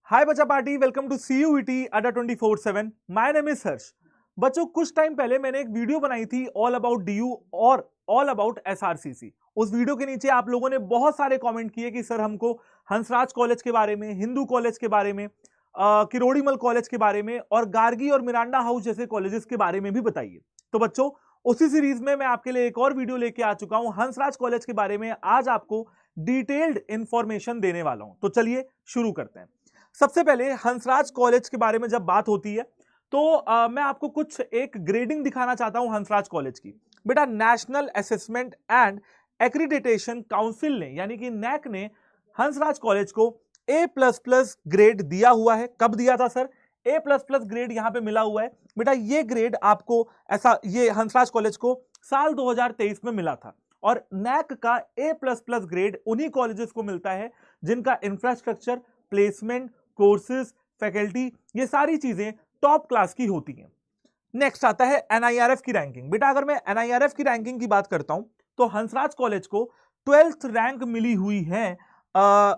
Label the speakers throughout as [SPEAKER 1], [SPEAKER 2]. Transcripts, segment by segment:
[SPEAKER 1] हाय बच्चा party, welcome to CUET अड्डा 24/7। My name is हर्ष। बच्चों, कुछ टाइम पहले मैंने एक वीडियो बनाई थी ऑल अबाउट DU और ऑल अबाउट SRCC। उस वीडियो के नीचे आप लोगों ने बहुत सारे कमेंट किए कि सर हमको हंसराज कॉलेज के बारे में, हिंदू कॉलेज के बारे में, किरोड़ीमल कॉलेज के बारे में और गार्गी और मिरांडा हाउस जैसे कॉलेजेस के बारे में भी बताइए। तो बच्चों, उसी सीरीज में मैं आपके लिए एक और वीडियो लेके आ चुका हूं हंसराज कॉलेज के बारे में। आज आपको डिटेल्ड इंफॉर्मेशन देने वाला हूं। तो चलिए शुरू करते हैं। सबसे पहले हंसराज कॉलेज के बारे में जब बात होती है तो मैं आपको कुछ एक ग्रेडिंग दिखाना चाहता हूं हंसराज कॉलेज की। बेटा, national assessment and accreditation council ने यानी कि NAC ने हंसराज कॉलेज को A++ ग्रेड दिया हुआ है। कब दिया था सर? A++ ग्रेड यहां पे मिला हुआ है। बेटा, ये ग्रेड आपको ये हंसराज कॉलेज को साल 2023 में मिला था। और NAC का A++ ग्रेड उन्हीं कॉलेजेस को मिलता है जिनका इंफ्रास्ट्रक्चर, प्लेसमेंट, कोर्सेज, फैकल्टी, ये सारी चीजें टॉप क्लास की होती हैं। नेक्स्ट आता है NIRF की रैंकिंग। बेटा, अगर मैं NIRF की रैंकिंग की बात करता हूं तो हंसराज कॉलेज को 12th रैंक मिली हुई है।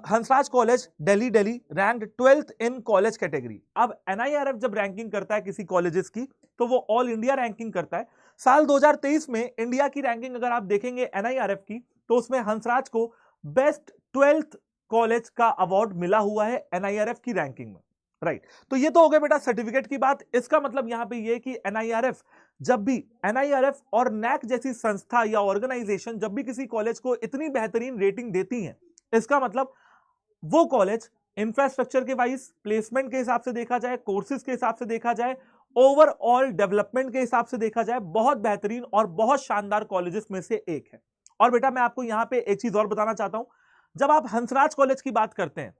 [SPEAKER 1] Hansraj college Delhi ranked 12th in college category. अब NIRF जब रैंकिंग करता है किसी कॉलेजेस की तो वो ऑल इंडिया रैंकिंग करता है। साल 2023 में इंडिया की रैंकिंग अगर आप देखेंगे NIRF की तो उसमें हंसराज को बेस्ट 12th कॉलेज का अवार्ड मिला हुआ है NIRF की रैंकिंग में। राइट, तो ये तो हो गया बेटा सर्टिफिकेट की बात। इसका मतलब यहां पे ये कि NIRF जब भी NIRF और NAC जैसी संस्था या ऑर्गेनाइजेशन जब भी किसी कॉलेज को इतनी बेहतरीन रेटिंग देती हैं, इसका मतलब वो कॉलेज इंफ्रास्ट्रक्चर के वाइज, प्लेसमेंट के हिसाब से देखा जाए, कोर्सेज के हिसाब से देखा जाए, ओवरऑल डेवलपमेंट के हिसाब से देखा जाए, बहुत बेहतरीन और बहुत शानदार कॉलेजेस में से एक है। और बेटा, मैं आपको यहां पे एक चीज और बताना चाहता हूं। जब आप हंसराज कॉलेज की बात करते हैं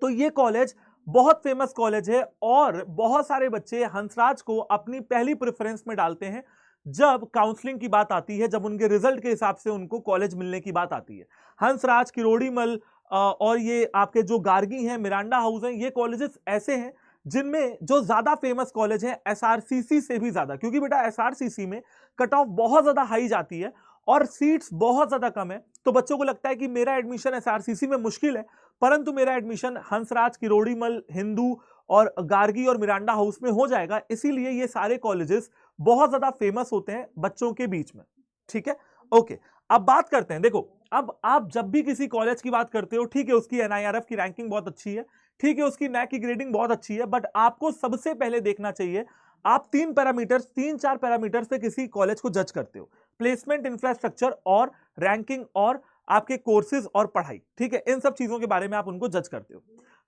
[SPEAKER 1] तो ये कॉलेज बहुत फेमस कॉलेज है और बहुत सारे बच्चे हंसराज को अपनी पहली प्रेफरेंस में डालते हैं जब काउंसलिंग की बात आती है, जब उनके रिजल्ट के हिसाब से उनको कॉलेज मिलने की बात आती है। हंसराज, किरोड़ीमल और ये आपके जो गार्गी हैं, मिरांडा हाउस हैं, ये कॉलेजेस ऐसे हैं जिनमें जो ज्यादा फेमस कॉलेज है SRCC से भी ज्यादा, क्योंकि बेटा SRCC में कट ऑफ बहुत ज्यादा हाई जाती है और सीट्स बहुत ज्यादा कम है। तो बच्चों को लगता है कि मेरा एडमिशन SRCC में मुश्किल है, परंतु मेरा एडमिशन हंसराज, किरोड़ीमल, हिंदू और गार्गी और मिरांडा हाउस में हो जाएगा। इसीलिए ये सारे कॉलेजेस बहुत ज्यादा फेमस होते हैं बच्चों के बीच में। ठीक है, ओके। अब बात करते हैं। देखो, अब आप जब भी किसी कॉलेज की बात करते हो, ठीक है, उसकी NIRF की रैंकिंग बहुत अच्छी है, ठीक है, उसकी NAC की ग्रेडिंग बहुत अच्छी है, बट आपको सबसे पहले देखना चाहिए, आप 3-4 पैरामीटर से किसी कॉलेज को जज करते हो। प्लेसमेंट, इंफ्रास्ट्रक्चर और रैंकिंग और आपके कोर्सेज और पढ़ाई। ठीक है, इन सब चीजों के बारे में आप उनको जज करते हो।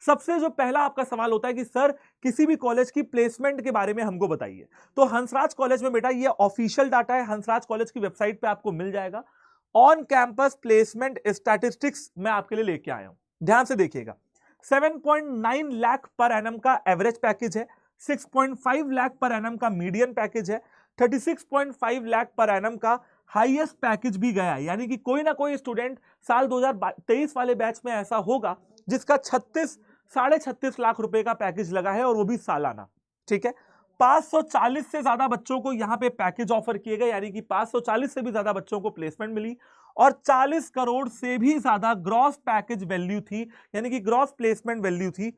[SPEAKER 1] सबसे जो पहला आपका सवाल होता है कि सर किसी भी कॉलेज की प्लेसमेंट के बारे में हमको बताइए। तो हंसराज कॉलेज में बेटा ये ऑफिशियल डाटा है, हंसराज कॉलेज की वेबसाइट पे आपको मिल जाएगा। ऑन कैंपस प्लेसमेंट स्टैटिस्टिक्स मैं आपके लिए लेके आया हूं, ध्यान से देखिएगा। 7.9 लाख पर एनम का एवरेज पैकेज है, 6.5 लाख पर एनम का मीडियन पैकेज है, 36.5 लाख पर एनम का हाईएस्ट पैकेज भी गया है। यानी कि कोई ना कोई स्टूडेंट साल 2023 वाले बैच में ऐसा होगा जिसका 36-36.5 लाख रुपए का पैकेज लगा है और वो भी सालाना। ठीक है, 540 से ज्यादा बच्चों को यहां पे पैकेज ऑफर किए गए, यानी कि 540 से भी ज्यादा बच्चों को प्लेसमेंट मिली और 40 करोड़ से भी ज्यादा ग्रॉस पैकेज वैल्यू थी, यानी कि ग्रॉस प्लेसमेंट वैल्यू थी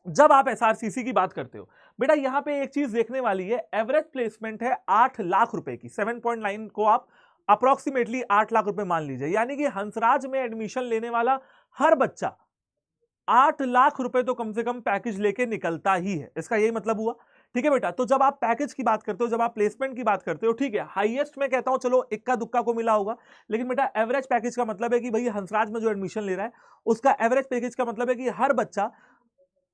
[SPEAKER 1] जब आप SRCC की बात करते हो। बेटा, यहां पे एक चीज देखने वाली है, एवरेज प्लेसमेंट है 8 लाख रुपए की। 7.9 को आप अप्रोक्सीमेटली 8 लाख रुपए मान लीजिए, यानी कि हंसराज में एडमिशन लेने वाला हर बच्चा 8 लाख रुपए तो कम से कम पैकेज लेके निकलता ही है। इसका यही मतलब हुआ। ठीक है बेटा, तो जब आप पैकेज की बात करते हो, जब आप प्लेसमेंट की बात करते हो, ठीक है, हाईएस्ट में कहता हूं चलो इक्का दुक्का को मिला होगा, लेकिन बेटा एवरेज पैकेज का मतलब है कि भाई हंसराज में जो एडमिशन ले रहा है उसका एवरेज पैकेज का मतलब है कि हर बच्चा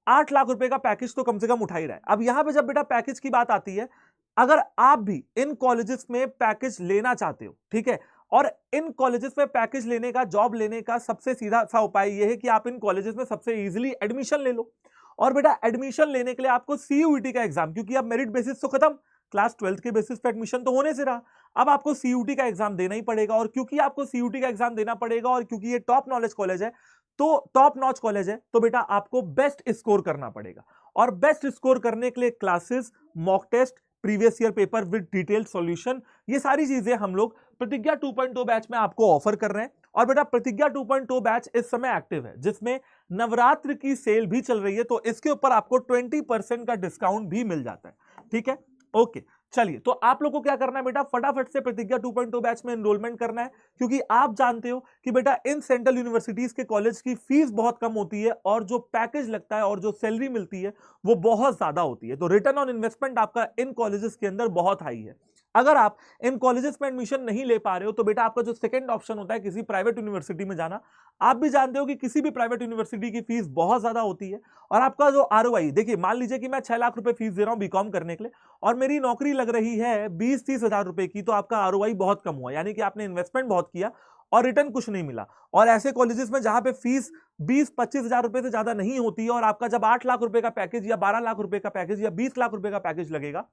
[SPEAKER 1] 8 लाख रुपए का पैकेज तो कम से कम उठा ही रहा है। अब यहां पे जब बेटा पैकेज की बात आती है, अगर आप भी इन कॉलेजेस में पैकेज लेना चाहते हो, ठीक है, और इन कॉलेजेस में पैकेज लेने का, जॉब लेने का सबसे सीधा सा उपाय यह है कि आप इन कॉलेजेस में सबसे इजीली एडमिशन ले लो। और बेटा एडमिशन लेने के लिए आपको CUET का एग्जाम, क्योंकि अब मेरिट बेसिस तो खत्म, क्लास 12th के बेसिस पे एडमिशन तो होने से रहा, अब आपको CUET का एग्जाम देना ही पड़ेगा। और क्योंकि आपको CUET का एग्जाम देना पड़ेगा और क्योंकि ये टॉप नॉलेज कॉलेज है, तो टॉप नॉच कॉलेज है, तो बेटा आपको बेस्ट स्कोर करना पड़ेगा। और बेस्ट स्कोर करने के लिए classes, mock test, previous year paper with detailed solution, ये सारी चीजें हम लोग प्रतिज्ञा 2.0 बैच में आपको ऑफर कर रहे हैं। और बेटा प्रतिज्ञा 2.0 बैच इस समय एक्टिव है, जिसमें नवरात्र की सेल भी चल रही है, तो इसके ऊपर आपको 20% का डिस्काउंट भी मिल जाता है। ठीक है, ओके। चलिए, तो आप लोगों को क्या करना है बेटा, फटाफट से प्रतिज्ञा 2.0 बैच में एनरोलमेंट करना है, क्योंकि आप जानते हो कि बेटा इन सेंट्रल यूनिवर्सिटीज के कॉलेज की फीस बहुत कम होती है और जो पैकेज लगता है और जो सैलरी मिलती है वो बहुत ज्यादा होती है। तो रिटर्न ऑन इन्वेस्टमेंट आपका इन कॉलेजेस के अंदर बहुत हाई है। अगर आप इन कॉलेजेस में एडमिशन नहीं ले पा रहे हो तो बेटा आपका जो सेकंड ऑप्शन होता है किसी प्राइवेट यूनिवर्सिटी में जाना। आप भी जानते हो कि किसी भी प्राइवेट यूनिवर्सिटी की फीस बहुत ज्यादा होती है और आपका जो आरओआई, देखिए मान लीजिए कि मैं 6 लाख रुपए फीस दे रहा हूं बीकॉम करने के लिए और मेरी नौकरी लग रही है 20-30 हजार रुपए की, तो आपका आरओआई बहुत कम हुआ, यानी कि आपने इन्वेस्टमेंट बहुत किया और रिटर्न कुछ नहीं मिला। और ऐसे कॉलेजेस में जहां पे फीस 20-25 हजार रुपए से ज्यादा नहीं होती है और आपका जब 8 लाख रुपए का पैकेज या 12 लाख रुपए का पैकेज या 20 लाख रुपए का पैकेज लगेगा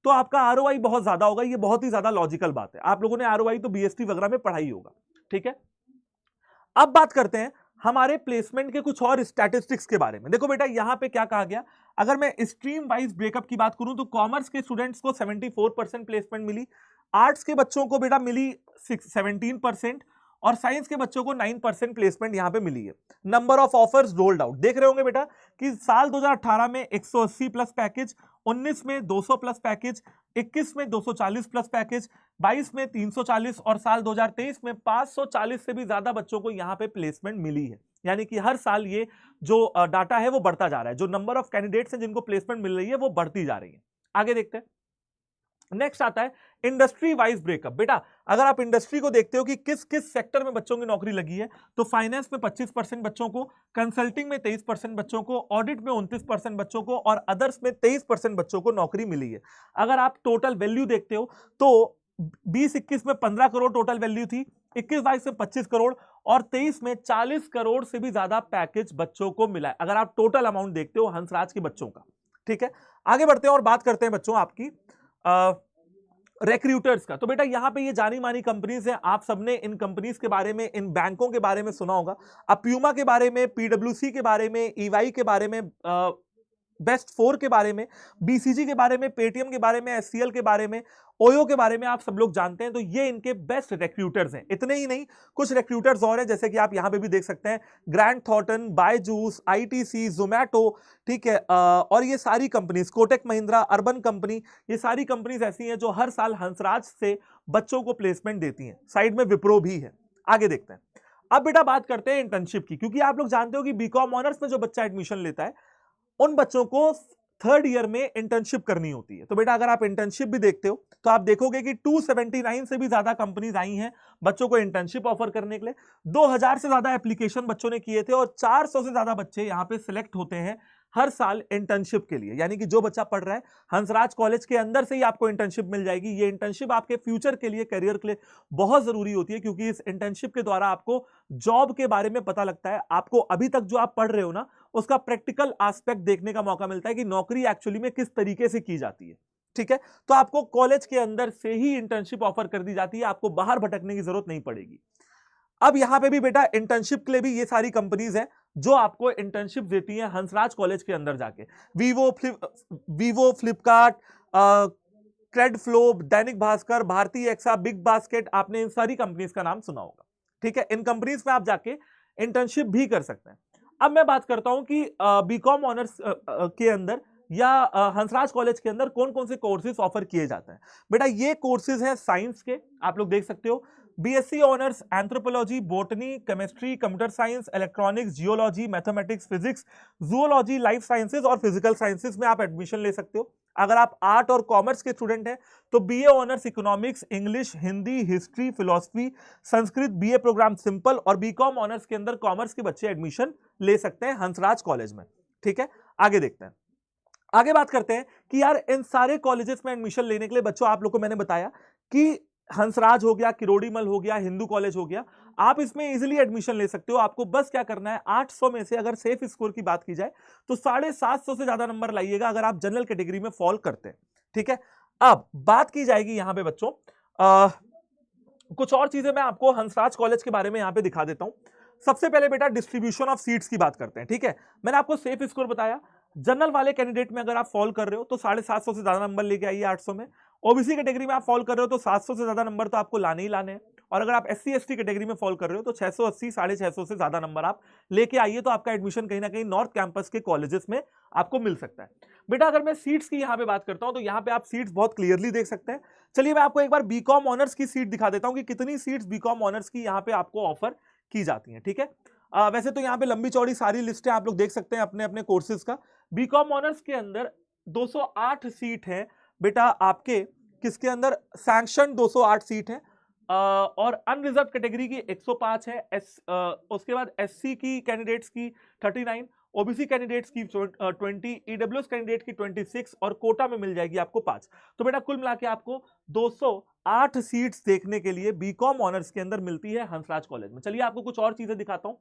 [SPEAKER 1] तो आपका आरओआई बहुत ज्यादा होगा। ये बहुत ही ज्यादा लॉजिकल बात है, आप लोगों ने आरओआई तो बीएसटी वगैरह में पढ़ाई होगा। ठीक है, अब बात करते हैं हमारे प्लेसमेंट के कुछ और स्टैटिस्टिक्स के बारे में। देखो बेटा यहां पे क्या कहा गया, अगर मैं स्ट्रीम वाइज ब्रेकअप की बात करूं तो कॉमर्स के स्टूडेंट्स को 74% प्लेसमेंट मिली, आर्ट्स के बच्चों को बेटा मिली 17% और साइंस के बच्चों को 9% प्लेसमेंट यहां पे मिली है। Number of offers rolled out देख रहे होंगे बेटा कि साल 2018 में 180 प्लस पैकेज, 19 में 200 प्लस पैकेज, 21 में 240 प्लस पैकेज, 22 में 340 और साल 2023 में 540 से भी ज्यादा बच्चों को यहां पे प्लेसमेंट मिली है। यानी कि हर साल ये जो डाटा है वो बढ़ता जा रहा है, जो नंबर ऑफ कैंडिडेट्स हैं जिनको प्लेसमेंट मिल रही है वो बढ़ती जा रही है। आगे देखते हैं, नेक्स्ट आता है इंडस्ट्री वाइज ब्रेकअप। बेटा अगर आप इंडस्ट्री को देखते हो कि किस किस सेक्टर में बच्चों की नौकरी लगी है, तो फाइनेंस में 25% बच्चों को, कंसल्टिंग में 23% बच्चों को, ऑडिट में 29% बच्चों को और अदर्स में 23% बच्चों को नौकरी मिली है। अगर आप टोटल वैल्यू देखते हो तो 20-21 में 15 करोड़ टोटल वैल्यू थी, 21-22 में 25 करोड़ और 23 में 40 करोड़ से भी ज्यादा पैकेज बच्चों को मिला है, अगर आप टोटल अमाउंट देखते हो हंसराज के बच्चों का। ठीक है, आगे बढ़ते हैं और बात करते हैं बच्चों आपकी रिक्रूटर्स का। तो बेटा यहां पे ये जानी मानी कंपनीज हैं, आप सबने इन कंपनीज के बारे में, इन बैंकों के बारे में सुना होगा। आप प्यूमा के बारे में, पीडब्ल्यूसी के बारे में, ईवाई के बारे में, बेस्ट 4 के बारे में, बीसीजी के बारे में, पेटीएम के बारे में, एचसीएल के बारे में, ओयो के बारे में आप सब लोग जानते हैं। तो ये इनके बेस्ट रिक्रूटर्स हैं। इतने ही नहीं, कुछ रिक्रूटर्स और हैं, जैसे कि आप यहां पे भी देख सकते हैं, grand Thornton, Byju's, ITC, Zomato, ठीक है, और ये सारी companies, Kotak Mahindra, urban company, ये सारी कंपनीज ऐसी हैं जो हर साल हंसराज से बच्चों को प्लेसमेंट देती हैं। साइड में विप्रो भी है। आगे देखते हैं, अब बेटा बात करते हैं इंटर्नशिप की, क्योंकि आप लोग जानते हो कि बीकॉम ऑनर्स में जो बच्चा एडमिशन लेता है उन बच्चों को 3rd ईयर में इंटर्नशिप करनी होती है। तो बेटा अगर आप इंटर्नशिप भी देखते हो तो आप देखोगे कि 279 से भी ज्यादा कंपनीज आई हैं बच्चों को इंटर्नशिप ऑफर करने के लिए। 2000 से ज्यादा एप्लीकेशन बच्चों ने किए थे और 400 से ज्यादा बच्चे यहां पे सिलेक्ट होते हैं हर साल इंटर्नशिप के लिए। यानी कि जो बच्चा पढ़ रहा है हंसराज कॉलेज के अंदर से ही आपको इंटर्नशिप मिल जाएगी। ये इंटर्नशिप आपके फ्यूचर के लिए, करियर के लिए बहुत जरूरी होती है, क्योंकि इस इंटर्नशिप के द्वारा आपको जॉब के बारे में पता लगता है। आपको अभी तक जो आप पढ़ रहे हो ना उसका प्रैक्टिकल एस्पेक्ट देखने का मौका मिलता है कि नौकरी एक्चुअली में किस तरीके से की जाती है। ठीक है, तो आपको कॉलेज के अंदर से ही इंटर्नशिप ऑफर कर दी जाती है, आपको बाहर भटकने की जरूरत नहीं पड़ेगी। अब यहां पे भी बेटा इंटर्नशिप के लिए भी ये सारी कंपनीज हैं जो आपको इंटर्नशिप देती हैं हंसराज कॉलेज के अंदर जाके। वीवो, फ्लिपकार्ट, क्रेडफ्लो, दैनिक भास्कर, भारतीय एक्सा, बिग बास्केट, आपने इन सारी कंपनीज का नाम सुना होगा। ठीक है, इन कंपनीज में आप जाके इंटर्नशिप भी कर सकते हैं। अब मैं बात करता हूं कि बीकॉम ऑनर्स के अंदर या हंसराज कॉलेज के अंदर कौन कौन से कोर्सेज ऑफर किए जाते हैं। बेटा ये कोर्सेज हैं साइंस के, आप लोग देख सकते हो, BSc honours anthropology, botany, chemistry, computer science, electronics, geology, mathematics, physics, zoology, life sciences और फिजिकल साइंसेज में आप एडमिशन ले सकते हो। अगर आप आर्ट और कॉमर्स के स्टूडेंट हैं तो BA honours economics, English, Hindi, history, philosophy, Sanskrit, BA programme simple और बीकॉम ऑनर्स के अंदर कॉमर्स के बच्चे एडमिशन ले सकते हैं हंसराज कॉलेज में। ठीक है, आगे देखते हैं, आगे बात करते हैं कि यार इन सारे कॉलेजेस में एडमिशन लेने के लिए बच्चों आप लोग को मैंने बताया कि हंसराज हो गया, किरोड़ीमल हो गया, हिंदू कॉलेज हो गया, आप इसमें इजीली एडमिशन ले सकते हो। आपको बस क्या करना है, 800 में से अगर सेफ स्कोर की बात की जाए तो 750 से ज्यादा नंबर लाइएगा अगर आप जनरल कैटेगरी में फॉल करते हैं। ठीक है, अब बात की जाएगी यहां पे बच्चों, कुछ और चीजें मैं आपको हंसराज कॉलेज के बारे में यहां पे दिखा देता हूं। सबसे पहले बेटा डिस्ट्रीब्यूशन ऑफ सीट्स की बात करते हैं। ठीक है, मैंने आपको सेफ स्कोर बताया, जनरल वाले कैंडिडेट में अगर आप फॉल कर रहे हो तो 750 से ज्यादा नंबर लेके आइए 800 में। ओबीसी कैटेगरी में आप फॉल कर रहे हो तो 700 से ज्यादा नंबर तो आपको लाने ही लाने हैं। और अगर आप SC ST कैटेगरी में फॉल कर रहे हो तो 680 650 से ज्यादा नंबर आप लेके आइए तो आपका एडमिशन कहीं ना कहीं नॉर्थ कैंपस के कॉलेजेस में आपको मिल सकता है। बेटा अगर मैं सीट्स की यहाँ पे बात करता हूँ तो यहाँ पे आप सीट्स बहुत क्लियरली देख सकते हैं। चलिए मैं आपको एक बार बीकॉम ऑनर्स की सीट दिखा देता हूँ कि कितनी सीट्स बीकॉम ऑनर्स की यहाँ पे आपको ऑफर की जाती हैं। ठीक है, वैसे तो यहाँ पे लंबी चौड़ी सारी लिस्टें आप लोग देख सकते हैं अपने अपने कोर्सेज का। बीकॉम ऑनर्स के अंदर 208 सीट है बेटा आपके, किसके अंदर सैंक्शन 208 सीट है, और अनरिजर्व कैटेगरी की 105 है, उसके बाद SC की कैंडिडेट्स की 39, OBC कैंडिडेट्स की 20, EWS कैंडिडेट की 26 और कोटा में मिल जाएगी आपको 5। तो बेटा कुल मिला के आपको 208 सीट्स देखने के लिए बीकॉम ऑनर्स के अंदर मिलती है हंसराज कॉलेज में। चलिए आपको कुछ और चीजें दिखाता हूं।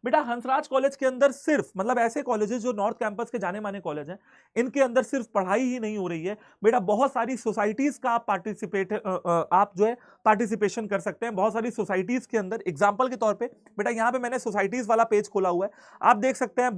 [SPEAKER 1] बेटा हंसराज कॉलेज के अंदर सिर्फ मतलब ऐसे कॉलेजेस जो नॉर्थ कैंपस के जाने माने कॉलेज हैं, इनके अंदर सिर्फ पढ़ाई ही नहीं हो रही है बेटा, बहुत सारी सोसाइटीज का आप जो है पार्टिसिपेशन कर सकते हैं। बहुत सारी सोसाइटीज के अंदर एग्जांपल के तौर पे बेटा यहाँ पे मैंने सोसाइटीज वाला पेज खोला हुआ है, आप देख सकते हैं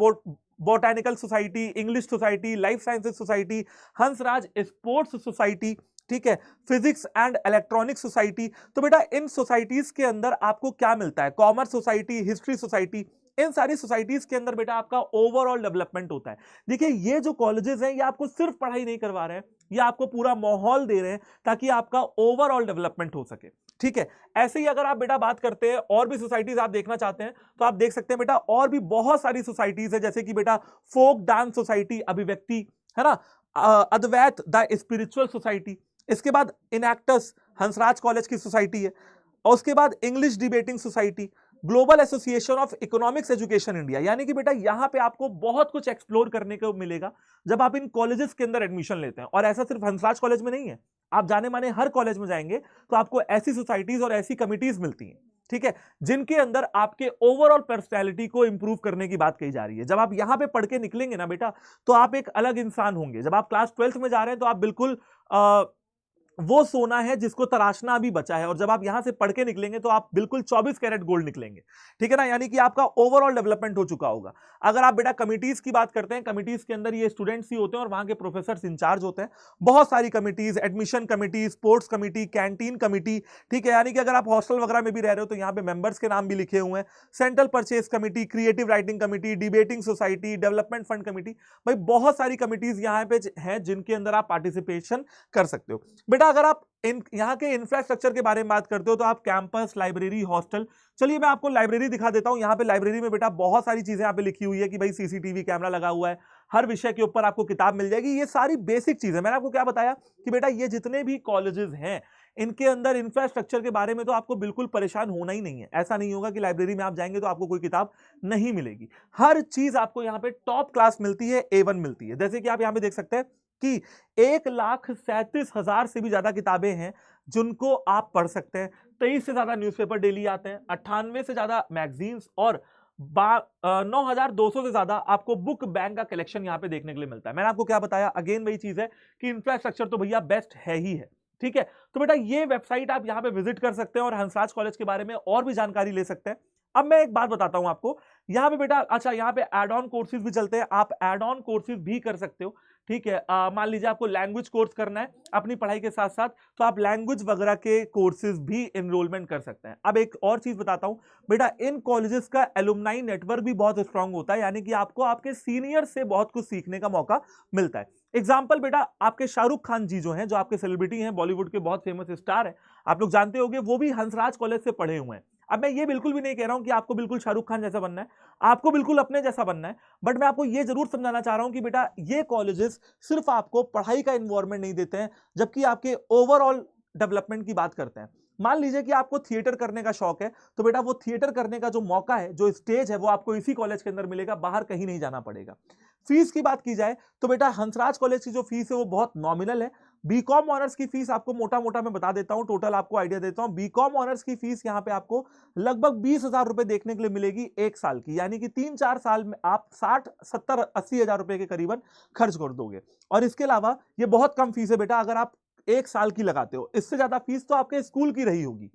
[SPEAKER 1] botanical society, English society, life sciences society, Hansraj sports society, ठीक है, फिजिक्स एंड इलेक्ट्रॉनिक्स सोसाइटी। तो बेटा इन सोसाइटीज के अंदर आपको क्या मिलता है, कॉमर्स सोसाइटी, हिस्ट्री सोसाइटी, इन सारी सोसाइटीज के अंदर बेटा आपका ओवरऑल डेवलपमेंट होता है। देखिए ये जो कॉलेजेस हैं ये आपको सिर्फ पढ़ाई नहीं करवा रहे हैं, ये आपको पूरा माहौल दे रहे हैं ताकि आपका ओवरऑल डेवलपमेंट हो सके। ठीक है, ऐसे ही अगर आप बेटा बात करते हैं और भी सोसाइटीज आप देखना चाहते हैं तो आप देख सकते हैं बेटा और भी बहुत सारी सोसाइटीज है, जैसे कि बेटा फोक डांस सोसाइटी अभिव्यक्ति, है ना, अद्वैत द स्पिरिचुअल सोसाइटी, इसके बाद इनएक्टस हंसराज कॉलेज की सोसाइटी है, और उसके बाद English debating society, global association of economics education India. यानी कि बेटा यहां पे आपको बहुत कुछ एक्सप्लोर करने को मिलेगा जब आप इन कॉलेजेस के अंदर एडमिशन लेते हैं। और ऐसा सिर्फ हंसराज कॉलेज में नहीं है, आप जाने माने हर कॉलेज में जाएंगे तो आपको ऐसी सोसाइटीज और ऐसी कमिटीज मिलती हैं, ठीक है, जिनके अंदर आपके ओवरऑल पर्सनैलिटी को इंप्रूव करने की बात कही जा रही है। जब आप यहां पे पढ़ के निकलेंगे ना बेटा तो आप एक अलग इंसान होंगे। जब आप क्लास 12th में जा रहे हैं तो आप बिल्कुल वो सोना है जिसको तराशना अभी बचा है, और जब आप यहां से पढ़ के निकलेंगे तो आप बिल्कुल 24 कैरेट गोल्ड निकलेंगे। ठीक है ना, यानी कि आपका ओवरऑल डेवलपमेंट हो चुका होगा। अगर आप बेटा कमिटीज की बात करते हैं, कमिटीज के अंदर ये स्टूडेंट्स ही होते हैं और वहां के प्रोफेसर इंचार्ज होते हैं। बहुत सारी committees, admission committee, sports committee, canteen committee, ठीक है, यानी कि अगर आप हॉस्टल वगैरह में भी रह रहे हो तो यहाँ पे मेंबर्स के नाम भी लिखे हुए हैं। Central purchase committee, creative writing committee, debating society, development fund committee, भाई बहुत सारी कमिटीज यहाँ पे हैं जिनके अंदर आप पार्टिसिपेशन कर सकते हो। बेटा अगर आप यहाँ के इंफ्रास्ट्रक्चर के बारे में बात करते हो तो आप कैंपस, लाइब्रेरी, हॉस्टल, चलिए मैं आपको लाइब्रेरी दिखा देता हूं। यहाँ पे लाइब्रेरी में बेटा बहुत सारी चीजें यहाँ पे लिखी हुई है कि भाई CCTV कैमरा लगा हुआ है, हर विषय के ऊपर आपको किताब मिल जाएगी। ये सारी बेसिक चीजें, मैंने आपको क्या बताया कि बेटा ये जितने भी कॉलेजेस हैं इनके अंदर इंफ्रास्ट्रक्चर के बारे में तो आपको बिल्कुल परेशान होना ही नहीं है। ऐसा नहीं होगा कि लाइब्रेरी में आप जाएंगे तो आपको कोई किताब नहीं मिलेगी, हर चीज आपको यहाँ पे टॉप क्लास मिलती है, A1 मिलती है। जैसे कि आप यहाँ पे देख सकते हैं कि 1,37,000 से भी ज्यादा किताबें हैं जिनको आप पढ़ सकते हैं। 23 से ज्यादा न्यूज़पेपर डेली आते हैं, 98 से ज्यादा मैगजीन्स और 9,200 से ज्यादा आपको बुक बैंक का कलेक्शन यहाँ पे देखने के लिए मिलता है। मैंने आपको क्या बताया, अगेन वही चीज है कि इंफ्रास्ट्रक्चर तो भैया बेस्ट है ही है। ठीक है, तो बेटा ये वेबसाइट आप यहाँ पे विजिट कर सकते हैं और हंसराज कॉलेज के बारे में और भी जानकारी ले सकते हैं। अब मैं एक बात बताता हूं आपको, यहाँ पे बेटा अच्छा यहाँ पे एड ऑन कोर्सेज भी चलते हैं, आप एड ऑन कोर्सेज भी कर सकते हो। ठीक है, मान लीजिए आपको लैंग्वेज कोर्स करना है अपनी पढ़ाई के साथ साथ, तो आप लैंग्वेज वगैरह के कोर्सेज भी एनरोलमेंट कर सकते हैं। अब एक और चीज बताता हूं बेटा, इन कॉलेजेस का एलुमनाई नेटवर्क भी बहुत स्ट्रांग होता है, यानी कि आपको आपके सीनियर से बहुत कुछ सीखने का मौका मिलता है। एग्जाम्पल बेटा आपके शाहरुख खान जी जो हैं, जो आपके सेलिब्रिटी हैं, बॉलीवुड के बहुत फेमस स्टार हैं, आप लोग जानते होंगे, वो भी हंसराज कॉलेज से पढ़े हुए हैं। अब मैं ये बिल्कुल भी नहीं कह रहा हूं कि आपको बिल्कुल शाहरुख खान जैसा बनना है, आपको बिल्कुल अपने जैसा बनना है, बट मैं आपको ये जरूर समझाना चाह रहा हूं कि बेटा ये कॉलेजेस सिर्फ आपको पढ़ाई का एनवायरनमेंट नहीं देते हैं, जबकि आपके ओवरऑल डेवलपमेंट की बात करते हैं। मान लीजिए कि आपको थिएटर करने का शौक है, तो बेटा वो थिएटर करने का जो मौका है, जो स्टेज है, वो आपको इसी कॉलेज के अंदर मिलेगा, बाहर कहीं नहीं जाना पड़ेगा। फीस की बात की जाए तो बेटा हंसराज कॉलेज की जो फीस है वो बहुत नॉमिनल है। बीकॉम ऑनर्स की फीस आपको मोटा मोटा मैं बता देता हूं, टोटल आपको आइडिया देता हूं। बीकॉम ऑनर्स की फीस यहां पे आपको लगभग 20,000 रुपए देखने के लिए मिलेगी एक साल की, यानी कि 3-4 साल में आप 60, 70, 80 हजार रुपए के करीबन खर्च कर दोगे। और इसके अलावा ये बहुत कम फीस है बेटा, अगर आप एक साल की लगाते हो, इससे ज्यादा फीस तो आपके स्कूल की रही होगी।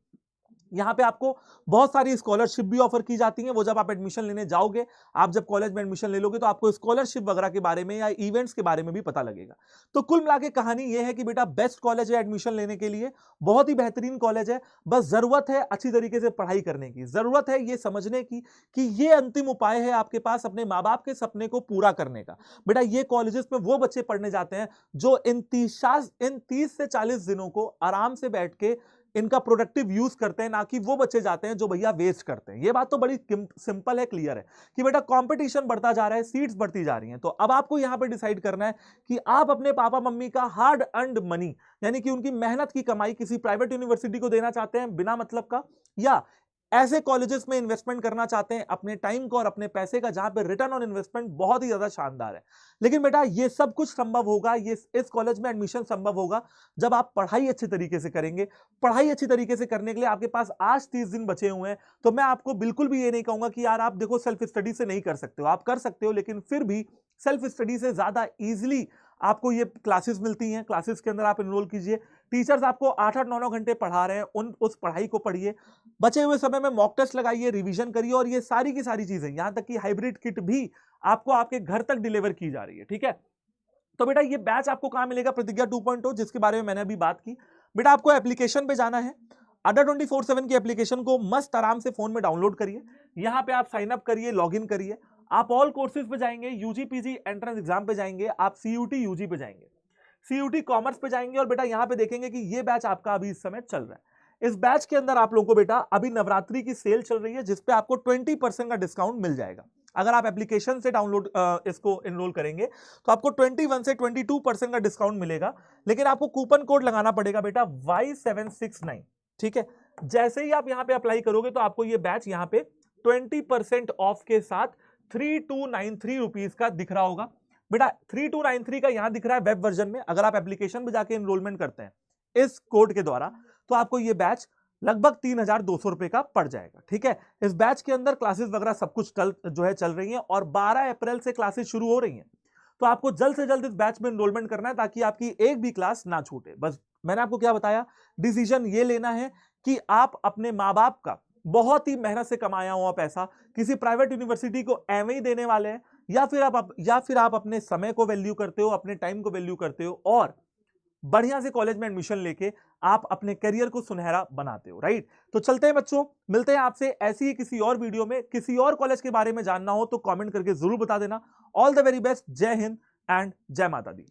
[SPEAKER 1] यहाँ पे आपको बहुत सारी स्कॉलरशिप भी ऑफर की जाती हैं। वो जब आप एडमिशन लेने जाओगे, आप जब कॉलेज में एडमिशन ले लोगे तो आपको स्कॉलरशिप वगैरह के बारे में या इवेंट्स के बारे में भी पता लगेगा। तो कुल मिला के कहानी ये है कि बेटा बेस्ट कॉलेज है एडमिशन लेने के लिए, बहुत ही बेहतरीन कॉलेज है। बस जरूरत है अच्छी तरीके से पढ़ाई करने की, जरूरत है ये समझने की कि ये अंतिम उपाय है आपके पास अपने माँ बाप के सपने को पूरा करने का। बेटा ये कॉलेजेस में वो बच्चे पढ़ने जाते हैं जो इन 30 से 40 दिनों को आराम से बैठ के इनका प्रोडक्टिव यूज करते हैं, ना कि वो बच्चे जाते हैं जो भैया वेस्ट करते हैं। ये बात तो बड़ी सिंपल है, क्लियर है कि बेटा कंपटीशन बढ़ता जा रहा है, सीट्स बढ़ती जा रही हैं। तो अब आपको यहां पे डिसाइड करना है कि आप अपने पापा मम्मी का हार्ड अर्न्ड मनी, यानी कि उनकी मेहनत की कमाई किसी प्राइवेट यूनिवर्सिटी को देना चाहते हैं बिना मतलब का, या ऐसे कॉलेजेस में इन्वेस्टमेंट करना चाहते हैं अपने टाइम को और अपने पैसे का, जहां पे रिटर्न ऑन इन्वेस्टमेंट बहुत ही ज्यादा शानदार है। लेकिन बेटा ये सब कुछ संभव होगा, ये इस कॉलेज में एडमिशन संभव होगा जब आप पढ़ाई अच्छी तरीके से करेंगे। पढ़ाई अच्छी तरीके से करने के लिए आपके पास आज 30 दिन बचे हुए हैं। तो मैं आपको बिल्कुल भी ये नहीं कहूंगा कि यार आप देखो सेल्फ स्टडी से नहीं कर सकते हो, आप कर सकते हो, लेकिन फिर भी सेल्फ स्टडी से ज्यादा इजीली आपको ये क्लासेस मिलती हैं। क्लासेस के अंदर आप एनरोल कीजिए, टीचर्स आपको 8-8, 9-9 घंटे पढ़ा रहे हैं, उस पढ़ाई को पढ़िए, बचे हुए समय में मॉक टेस्ट लगाइए, रिवीजन करिए, और ये सारी की सारी चीजें, यहां तक कि हाइब्रिड किट भी आपको आपके घर तक डिलीवर की जा रही है। ठीक है, तो बेटा ये बैच आपको कहां मिलेगा? प्रतिज्ञा 2.0, जिसके बारे में मैंने अभी बात की। बेटा आपको एप्लीकेशन पे जाना है, अड्डा 24/7 की एप्लीकेशन को मस्त आराम से फोन में डाउनलोड करिए, यहां पे आप साइन अप करिए, लॉगिन करिए, आप ऑल कोर्सेज पे जाएंगे, यूजी पीजी एंट्रेंस एग्जाम पे जाएंगे, आप सीयूटी यूजी पे जाएंगे, सीयूटी कॉमर्स पे जाएंगे, और बेटा यहां पे देखेंगे कि ये बैच आपका अभी इस समय चल रहा है। इस बैच के अंदर आप लोगों को बेटा अभी नवरात्रि की सेल चल रही है, जिसपे आपको 20% का डिस्काउंट मिल जाएगा। अगर आप एप्लीकेशन से डाउनलोड इसको एनरोल करेंगे तो आपको 21 से 22% का डिस्काउंट मिलेगा, लेकिन आपको कूपन कोड लगाना पड़ेगा बेटा Y769। ठीक है, जैसे ही आप यहां पे अप्लाई करोगे तो आपको ये बैच यहां पे 20% ऑफ के साथ 3293 रुपीज का दिख रहा होगा। बेटा 3293 का यहां दिख रहा है वेब वर्जन में। अगर आप एप्लीकेशन पे जाके एनरोलमेंट करते हैं इस कोड के द्वारा तो आपको ये बैच लगभग 3200 रुपए का पड़ जाएगा। ठीक है, इस बैच के अंदर क्लासेस वगैरह सब कुछ चल रही हैं, और 12 अप्रैल से क्लासेस शुरू हो रही हैं। तो आपको जल्द से जल्द इस बैच में एनरोलमेंट करना है ताकि आपकी एक भी क्लास ना छूटे। बस मैंने आपको क्या बताया, डिसीजन ये लेना है कि आप अपने माँ बाप का बहुत ही मेहनत से कमाया हुआ पैसा किसी प्राइवेट यूनिवर्सिटी को एवं ही देने वाले हैं, या फिर आप अपने समय को वैल्यू करते हो, अपने टाइम को वैल्यू करते हो, और बढ़िया से कॉलेज में एडमिशन लेके आप अपने करियर को सुनहरा बनाते हो। राइट, तो चलते हैं बच्चों, मिलते हैं आपसे ऐसी ही किसी और वीडियो में। किसी और कॉलेज के बारे में जानना हो तो कमेंट करके जरूर बता देना। ऑल द वेरी बेस्ट, जय हिंद एंड जय माता दी।